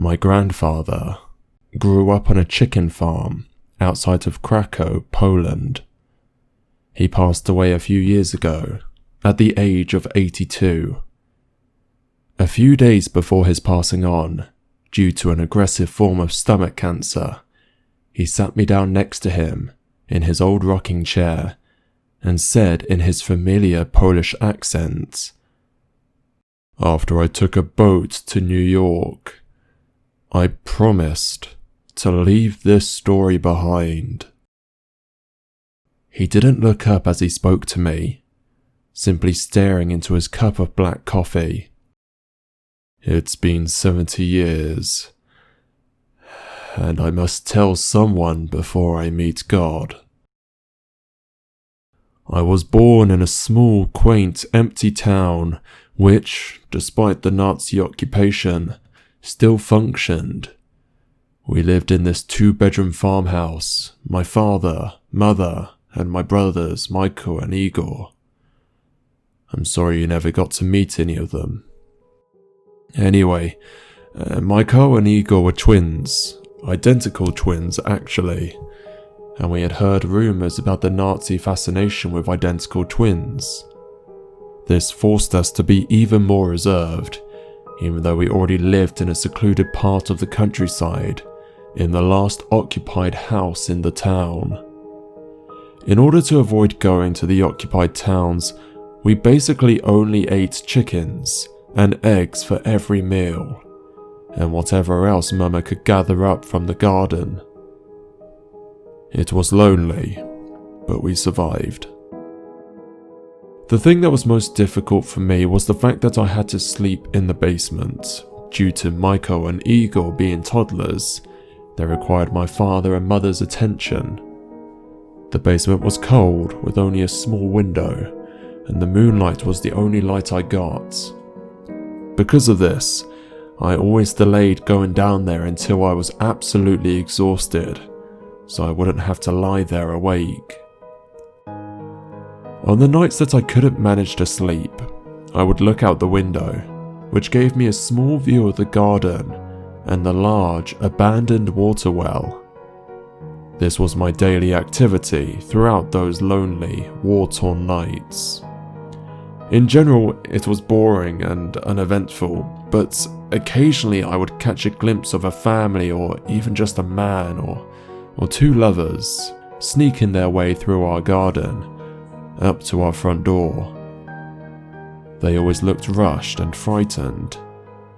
My grandfather grew up on a chicken farm outside of Krakow, Poland. He passed away a few years ago, at the age of 82. A few days before his passing on, due to an aggressive form of stomach cancer, he sat me down next to him in his old rocking chair and said in his familiar Polish accent, "After I took a boat to New York, I promised to leave this story behind." He didn't look up as he spoke to me, simply staring into his cup of black coffee. "It's been 70 years, and I must tell someone before I meet God. I was born in a small, quaint, empty town which, despite the Nazi occupation, still functioned. We lived in this 2-bedroom farmhouse, my father, mother, and my brothers Michael and Igor. I'm sorry you never got to meet any of them. Anyway, Michael and Igor were twins, identical twins actually, and we had heard rumours about the Nazi fascination with identical twins. This forced us to be even more reserved, even though we already lived in a secluded part of the countryside, in the last occupied house in the town. In order to avoid going to the occupied towns, we basically only ate chickens and eggs for every meal, and whatever else Mama could gather up from the garden. It was lonely, but we survived. The thing that was most difficult for me was the fact that I had to sleep in the basement. Due to Michael and Igor being toddlers, they required my father and mother's attention. The basement was cold with only a small window, and the moonlight was the only light I got. Because of this, I always delayed going down there until I was absolutely exhausted, so I wouldn't have to lie there awake. On the nights that I couldn't manage to sleep, I would look out the window, which gave me a small view of the garden and the large, abandoned water well. This was my daily activity throughout those lonely, war-torn nights. In general, it was boring and uneventful, but occasionally I would catch a glimpse of a family or even just a man or two lovers sneaking their way through our garden, up to our front door. They always looked rushed and frightened,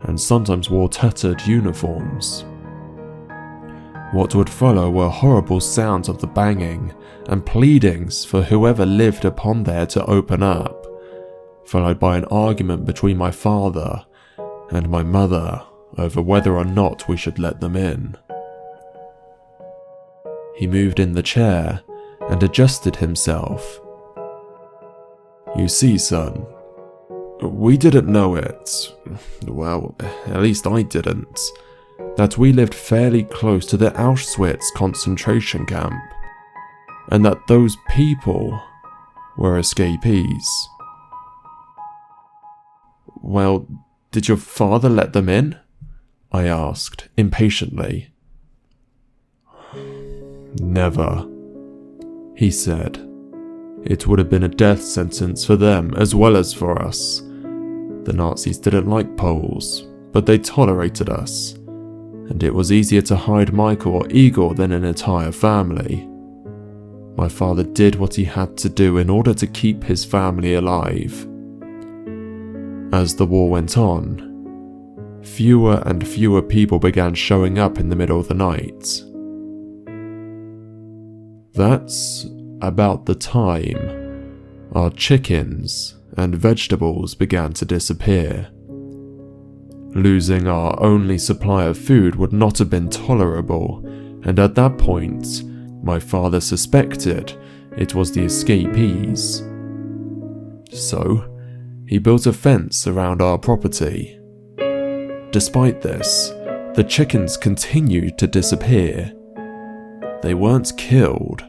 and sometimes wore tattered uniforms. What would follow were horrible sounds of the banging and pleadings for whoever lived upon there to open up, followed by an argument between my father and my mother over whether or not we should let them in. He moved in the chair and adjusted himself. "You see, son, we didn't know it, well, at least I didn't, that we lived fairly close to the Auschwitz concentration camp, and that those people were escapees." "Well, did your father let them in?" I asked, impatiently. "Never," he said. "It would have been a death sentence for them as well as for us. The Nazis didn't like Poles, but they tolerated us, and it was easier to hide Michael or Igor than an entire family. My father did what he had to do in order to keep his family alive." As the war went on, fewer and fewer people began showing up in the middle of the night. That's about the time our chickens and vegetables began to disappear. Losing our only supply of food would not have been tolerable, and at that point, my father suspected it was the escapees. So, he built a fence around our property. Despite this, the chickens continued to disappear. They weren't killed,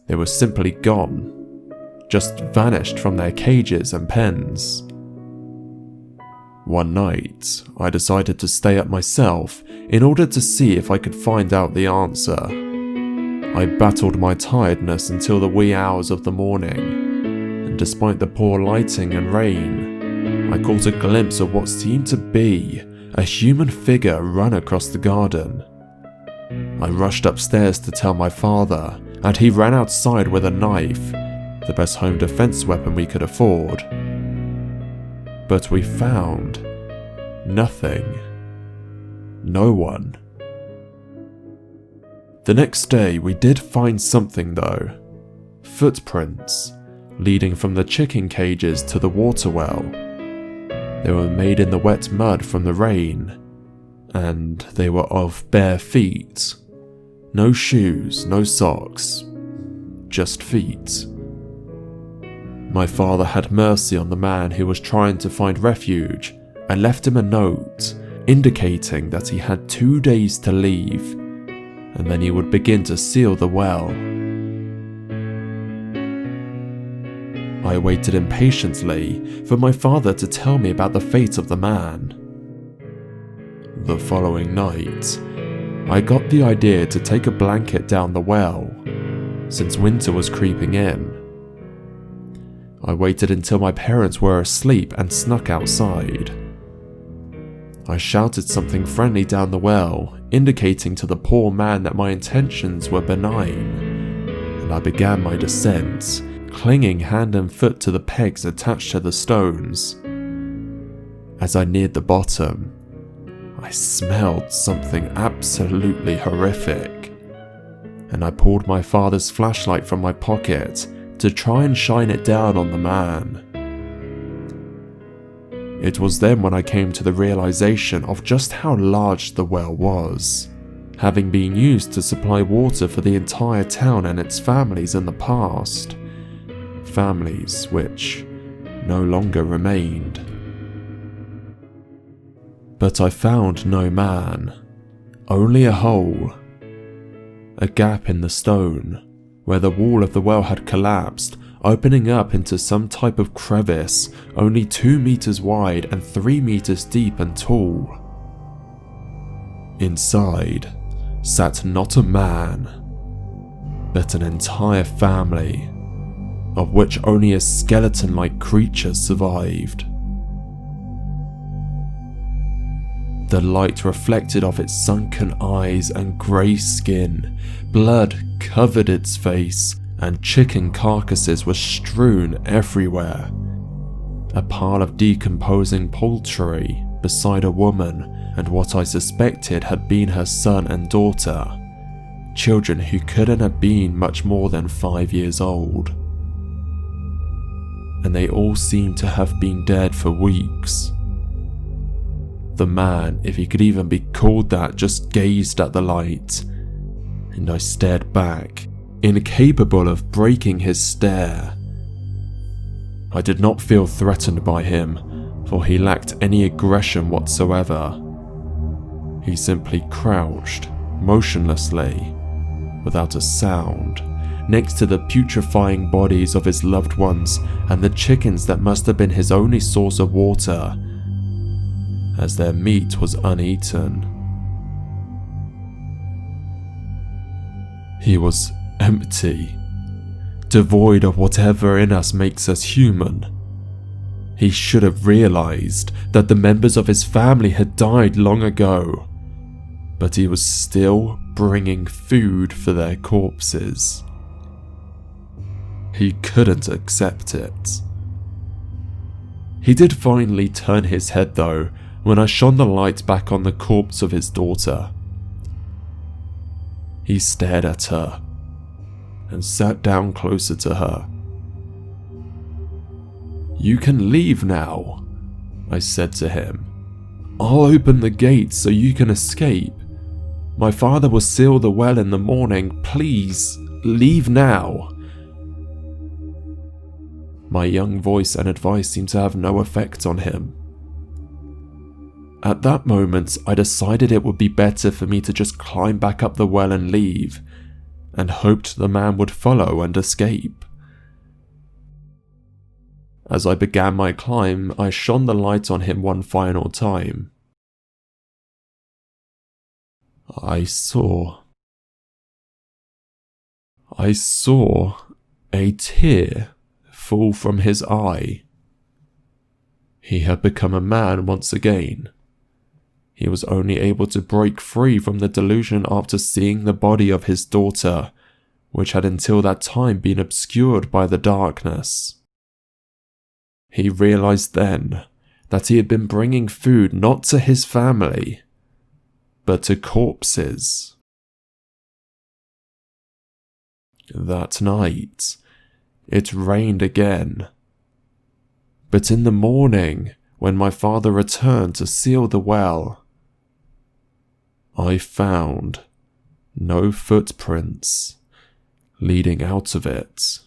they were simply gone, just vanished from their cages and pens. One night, I decided to stay up myself in order to see if I could find out the answer. I battled my tiredness until the wee hours of the morning, and despite the poor lighting and rain, I caught a glimpse of what seemed to be a human figure run across the garden. I rushed upstairs to tell my father, and he ran outside with a knife, the best home defense weapon we could afford. But we found nothing. No one. The next day we did find something though. Footprints leading from the chicken cages to the water well. They were made in the wet mud from the rain, and they were of bare feet. No shoes, no socks, just feet. My father had mercy on the man who was trying to find refuge and left him a note indicating that he had 2 days to leave, and then he would begin to seal the well. I waited impatiently for my father to tell me about the fate of the man. The following night, I got the idea to take a blanket down the well, since winter was creeping in. I waited until my parents were asleep and snuck outside. I shouted something friendly down the well, indicating to the poor man that my intentions were benign, and I began my descent, clinging hand and foot to the pegs attached to the stones. As I neared the bottom, I smelled something absolutely horrific, and I pulled my father's flashlight from my pocket to try and shine it down on the man. It was then when I came to the realization of just how large the well was, having been used to supply water for the entire town and its families in the past, families which no longer remained. But I found no man, only a hole, a gap in the stone, where the wall of the well had collapsed, opening up into some type of crevice only 2 meters wide and 3 meters deep and tall. Inside sat not a man, but an entire family, of which only a skeleton-like creature survived. The light reflected off its sunken eyes and grey skin, blood covered its face, and chicken carcasses were strewn everywhere. A pile of decomposing poultry beside a woman and what I suspected had been her son and daughter, children who couldn't have been much more than 5 years old. And they all seemed to have been dead for weeks. The man, if he could even be called that, just gazed at the light, and I stared back, incapable of breaking his stare. I did not feel threatened by him, for he lacked any aggression whatsoever. He simply crouched, motionlessly, without a sound, next to the putrefying bodies of his loved ones and the chickens that must have been his only source of water, as their meat was uneaten. He was empty, devoid of whatever in us makes us human. He should have realized that the members of his family had died long ago, but he was still bringing food for their corpses. He couldn't accept it. He did finally turn his head though, when I shone the light back on the corpse of his daughter. He stared at her and sat down closer to her. "You can leave now," I said to him. "I'll open the gates so you can escape. My father will seal the well in the morning. Please, leave now." My young voice and advice seemed to have no effect on him. At that moment, I decided it would be better for me to just climb back up the well and leave, and hoped the man would follow and escape. As I began my climb, I shone the light on him one final time. I saw a tear fall from his eye. He had become a man once again. He was only able to break free from the delusion after seeing the body of his daughter, which had until that time been obscured by the darkness. He realized then that he had been bringing food not to his family, but to corpses. That night, it rained again. But in the morning, when my father returned to seal the well, I found no footprints leading out of it.